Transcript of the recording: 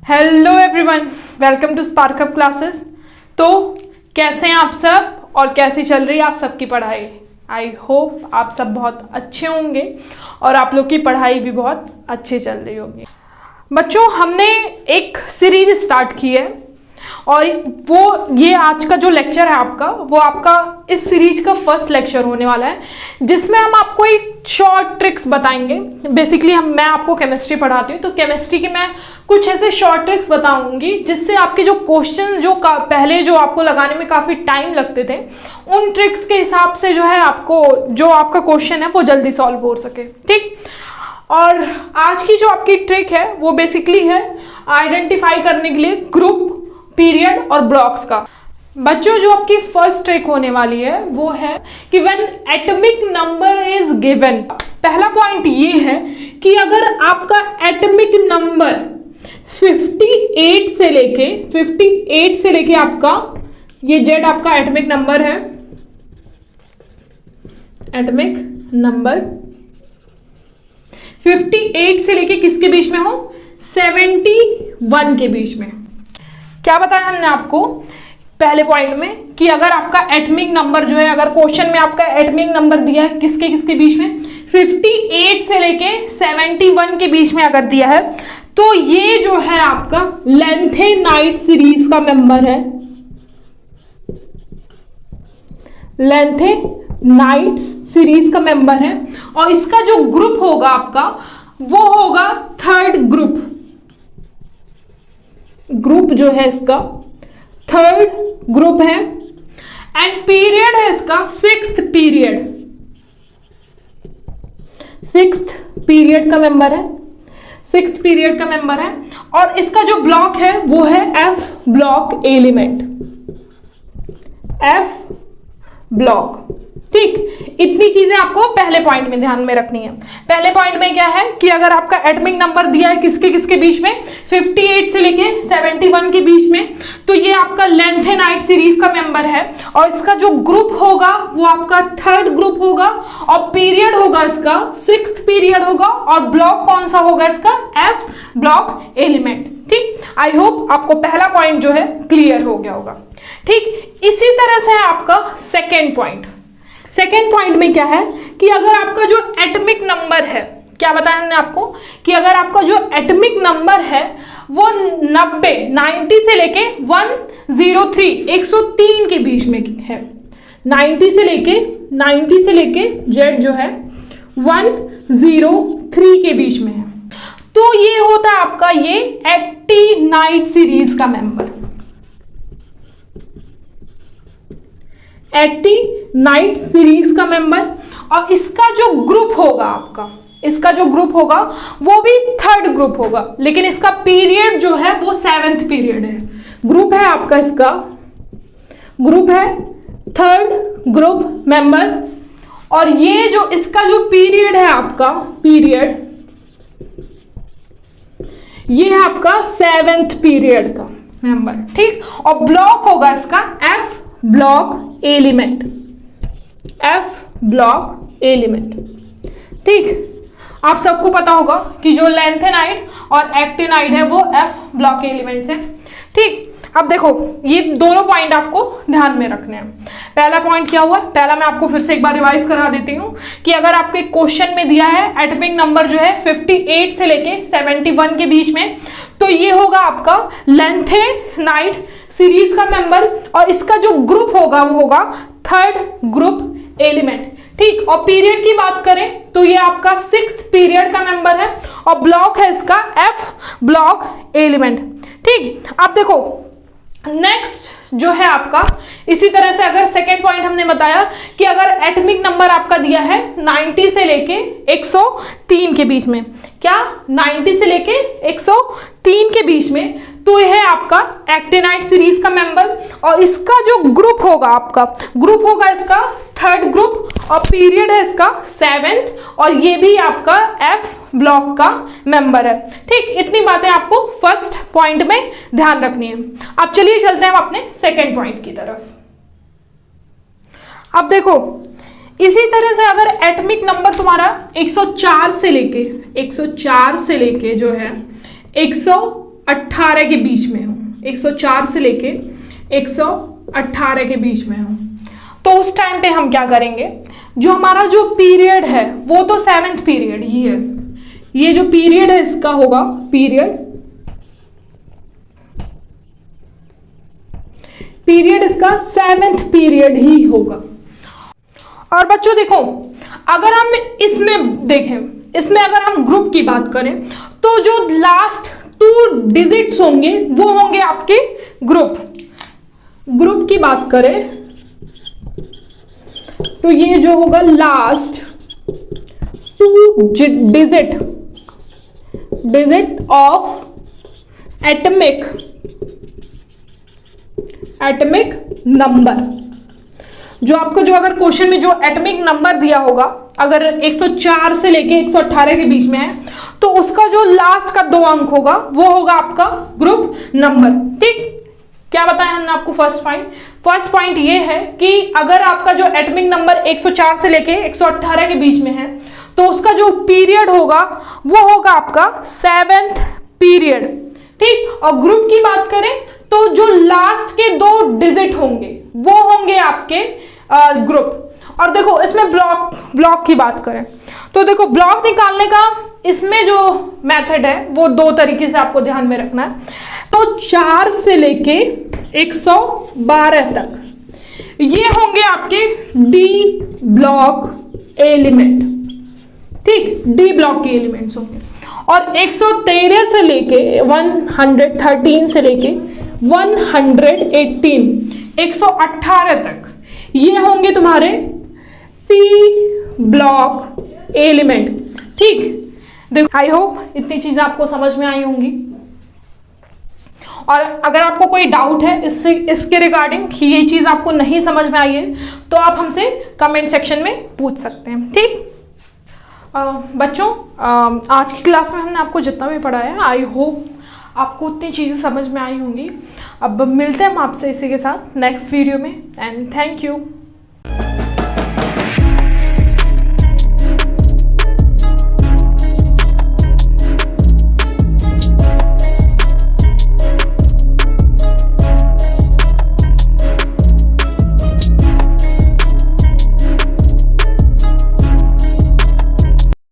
Hello everyone, welcome to spark up classes. तो कैसे हैं आप सब और कैसी चल रही है आप सबकी पढ़ाई? आई होप आप सब बहुत अच्छे होंगे और आप लोग की पढ़ाई भी बहुत अच्छी चल रही होगी। बच्चों, हमने एक सीरीज स्टार्ट की है और ये आज का जो लेक्चर है आपका, वो आपका इस सीरीज का फर्स्ट लेक्चर होने वाला है, जिसमें हम आपको एक शॉर्ट ट्रिक्स बताएंगे। बेसिकली मैं आपको केमिस्ट्री पढ़ाती हूँ, तो केमिस्ट्री की मैं कुछ ऐसे शॉर्ट ट्रिक्स बताऊंगी जिससे आपके जो क्वेश्चन पहले जो आपको लगाने में काफ़ी टाइम लगते थे, उन ट्रिक्स के हिसाब से जो है आपको जो आपका क्वेश्चन है वो जल्दी सॉल्व हो सके। ठीक। और आज की जो आपकी ट्रिक है वो बेसिकली है आइडेंटिफाई करने के लिए ग्रुप, पीरियड और ब्लॉक्स का। बच्चों, जो आपकी फर्स्ट ट्रिक होने वाली है वो है कि when atomic number is given. पहला पॉइंट ये है कि अगर आपका एटॉमिक नंबर 58 से लेके आपका ये जेड आपका एटॉमिक नंबर है, एटॉमिक नंबर 58 से लेके किसके बीच में हो? 71 के बीच में। क्या बताया हमने आपको पहले पॉइंट में कि अगर आपका एटॉमिक नंबर जो है, अगर क्वेश्चन में आपका एटॉमिक नंबर दिया है किसके किसके बीच में, 58 से लेके 71 के बीच में अगर दिया है, तो ये जो है आपका लेंथेनाइट सीरीज का मेंबर है। लेंथेनाइट सीरीज का मेंबर है और इसका जो ग्रुप होगा आपका वो होगा थर्ड ग्रुप। ग्रुप जो है इसका थर्ड ग्रुप है एंड पीरियड है इसका सिक्स्थ पीरियड। सिक्स्थ पीरियड का मेंबर है, सिक्स्थ पीरियड का मेंबर है और इसका जो ब्लॉक है वो है F block element, F block. ठीक, इतनी चीजें आपको पहले पॉइंट में ध्यान में रखनी है। पहले पॉइंट में क्या है कि अगर आपका एटॉमिक नंबर दिया है किसके किसके बीच में, 58 से लेके 71 के बीच में, तो ये आपका लेंथेनाइट सीरीज का मेंबर है और इसका जो ग्रुप होगा वो आपका थर्ड ग्रुप होगा और पीरियड होगा इसका सिक्स्थ पीरियड होगा और ब्लॉक कौन सा होगा इसका, एफ ब्लॉक एलिमेंट। ठीक, आई होप आपको पहला पॉइंट जो है क्लियर हो गया होगा। ठीक, इसी तरह से है आपका सेकेंड पॉइंट। सेकेंड पॉइंट में क्या है कि अगर आपका जो एटॉमिक नंबर है, क्या बताया हमने आपको कि अगर आपका जो एटॉमिक नंबर है वो 90 से लेके 103 के बीच में है, 90 से लेके जेड जो है 103 के बीच में है, तो ये होता है आपका ये एक्टिनाइट सीरीज का मेंबर। एक्टिनाइट सीरीज का मेंबर और इसका जो ग्रुप होगा आपका, इसका जो ग्रुप होगा वो भी थर्ड ग्रुप होगा, लेकिन इसका पीरियड जो है वो सेवेंथ पीरियड है। ग्रुप है आपका, इसका ग्रुप है थर्ड ग्रुप मेंबर और ये जो इसका जो पीरियड है आपका, पीरियड ये है आपका सेवेंथ पीरियड का मेंबर। ठीक, और ब्लॉक होगा इसका F block element, F block element. ठीक, आप सबको पता होगा कि जो लेंथेनाइट और एक्टिनाइट है वो एफ ब्लॉक एलिमेंट्स है। ठीक, अब देखो ये दोनों पॉइंट आपको ध्यान में रखने हैं। पहला पॉइंट क्या हुआ, पहला मैं आपको फिर से एक बार रिवाइज करा देती हूँ कि अगर आपके क्वेश्चन में दिया है एटॉमिक नंबर जो है 58 से लेके 71 के बीच में, तो ये होगा आपका लेंथेनाइट सीरीज का मेंबर और इसका जो ग्रुप होगा वो होगा थर्ड ग्रुप एलिमेंट। ठीक, और पीरियड की बात करें तो ये आपका सिक्स्थ पीरियड का मेंबर है और ब्लॉक है इसका एफ ब्लॉक एलिमेंट। ठीक, आप देखो नेक्स्ट जो है आपका, इसी तरह से अगर सेकेंड पॉइंट हमने बताया कि अगर एटॉमिक नंबर आपका दिया है 90 से लेके 103 के बीच में, क्या 90 से लेके 103 के बीच में, तो यह है आपका एक्टिनाइट सीरीज का मेंबर और इसका जो ग्रुप होगा आपका, ग्रुप होगा इसका थर्ड ग्रुप और पीरियड है इसका सेवेंथ और ये भी आपका एफ ब्लॉक का मेंबर है। ठीक, इतनी बातें आपको फर्स्ट पॉइंट में ध्यान रखनी है। अब चलिए चलते हैं हम अपने सेकेंड पॉइंट की तरफ। अब देखो इसी तरह से अगर एटॉमिक नंबर तुम्हारा 104 से लेके जो है 100 118 के बीच में हो, 104 से लेके 118 के बीच में हो, तो उस टाइम पे हम क्या करेंगे, जो हमारा जो पीरियड है वो तो 7th पीरियड ही है, ये जो पीरियड है इसका होगा पीरियड इसका 7th पीरियड ही होगा। और बच्चों देखो, अगर हम इसमें देखें, इसमें अगर हम ग्रुप की बात करें तो जो लास्ट 2 डिजिट्स होंगे वो होंगे आपके ग्रुप की बात करें तो ये जो होगा last 2 digit of atomic number, जो आपको जो अगर क्वेश्चन में जो एटमिक नंबर दिया होगा, अगर 104 से लेके 118 के बीच में है तो उसका जो लास्ट का 2 अंक होगा वो होगा आपका ग्रुप नंबर। ठीक, क्या बताया हमने आपको फर्स्ट पॉइंट ये है कि अगर आपका जो एटमिक नंबर 104 से लेके 118 के बीच में है तो उसका जो पीरियड होगा वो होगा आपका 7th पीरियड। ठीक, और ग्रुप की बात करें तो जो लास्ट के 2 डिजिट होंगे वो होंगे आपके ग्रुप। और देखो इसमें ब्लॉक की बात करें तो देखो ब्लॉक निकालने का इसमें जो मेथड है वो 2 तरीके से आपको ध्यान में रखना है। तो 4 से लेके 112 तक ये होंगे आपके डी ब्लॉक एलिमेंट। ठीक, डी ब्लॉक के एलिमेंट्स होंगे। और 113 से लेके 113 से लेके 118 118 तक ये होंगे तुम्हारे पी ब्लॉक एलिमेंट। ठीक, देखो आई होप इतनी चीजें आपको समझ में आई होंगी। और अगर आपको कोई डाउट है इसके रिगार्डिंग कि ये चीज आपको नहीं समझ में आई है तो आप हमसे कमेंट सेक्शन में पूछ सकते हैं। ठीक, बच्चों आज की क्लास में हमने आपको जितना भी पढ़ाया आई होप आपको उतनी चीज़ें समझ में आई होंगी। अब मिलते हैं हम आपसे इसी के साथ नेक्स्ट वीडियो में, एंड थैंक यू।